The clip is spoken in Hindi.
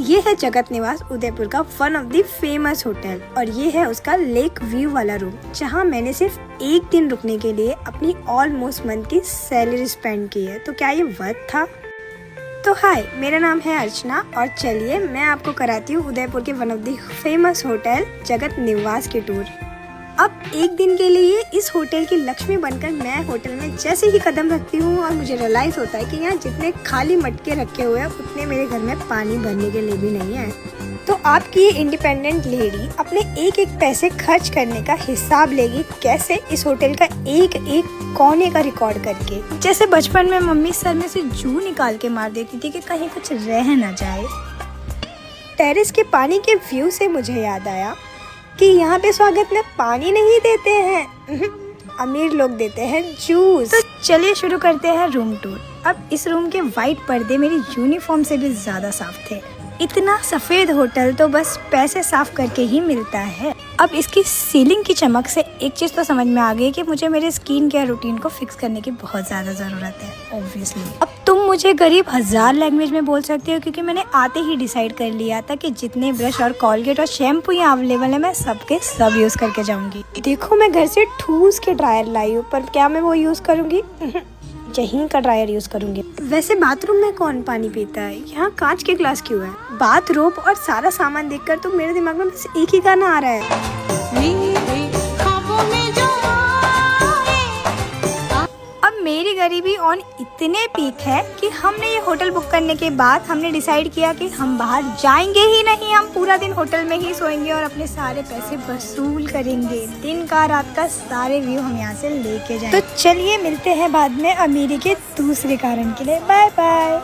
ये है जगत निवास उदयपुर का one of the famous hotel और ये है उसका लेक व्यू वाला रूम, जहाँ मैंने सिर्फ एक दिन रुकने के लिए अपनी ऑलमोस्ट मंथ की सैलरी स्पेंड की है। तो क्या ये वर्थ था? तो हाय, मेरा नाम है अर्चना और चलिए मैं आपको कराती हूँ उदयपुर के one of the famous hotel जगत निवास की टूर। अब एक दिन के लिए इस होटल की लक्ष्मी बनकर मैं होटल में जैसे ही कदम रखती हूँ और मुझे रियलाइज होता है कि यहाँ जितने खाली मटके रखे हुए हैं उतने मेरे घर में पानी भरने के लिए भी नहीं है। तो आपकी इंडिपेंडेंट लेडी अपने एक एक पैसे खर्च करने का हिसाब लेगी कैसे? इस होटल का एक एक कोने का रिकॉर्ड करके। जैसे बचपन में मम्मी सर में से जू निकाल के मार देती थी कि कहीं कुछ रह न जाए। टेरेस के पानी के व्यू से मुझे याद आया कि यहाँ पे स्वागत में पानी नहीं देते हैं, अमीर लोग देते हैं जूस। तो चलिए शुरू करते हैं रूम टूर। अब इस रूम के वाइट पर्दे मेरी यूनिफॉर्म से भी ज्यादा साफ थे। इतना सफेद होटल तो बस पैसे साफ करके ही मिलता है। अब इसकी सीलिंग की चमक से एक चीज तो समझ में आ गई कि मुझे मेरे स्किन केयर रूटीन को फिक्स करने की बहुत ज्यादा जरूरत है ऑब्वियसली। अब तुम मुझे करीब 1000 लैंग्वेज में बोल सकते हो क्योंकि मैंने आते ही डिसाइड कर लिया था कि जितने ब्रश और कॉलगेट और शैम्पू यहाँ अवेलेबल है मैं सबके सब यूज करके जाऊंगी। देखो मैं घर से ठूस के ड्रायर लाई हूँ, पर क्या मैं वो यूज करूंगी? यहीं का ड्रायर यूज करूंगी। वैसे बाथरूम में कौन पानी पीता है? यहाँ कांच के ग्लास क्यों है? बाथ रोब और सारा सामान देखकर तो मेरे दिमाग में बस एक ही गाना आ रहा है। अब मेरी गरीबी ऑन इतने पीक है कि हमने ये होटल बुक करने के बाद हमने डिसाइड किया कि हम बाहर जाएंगे ही नहीं, हम पूरा दिन होटल में ही सोएंगे और अपने सारे पैसे वसूल करेंगे। दिन का रात का सारे व्यू हम यहाँ से लेके जाएंगे। तो चलिए मिलते हैं बाद में अमीरी के दूसरे कारण के लिए। Bye bye.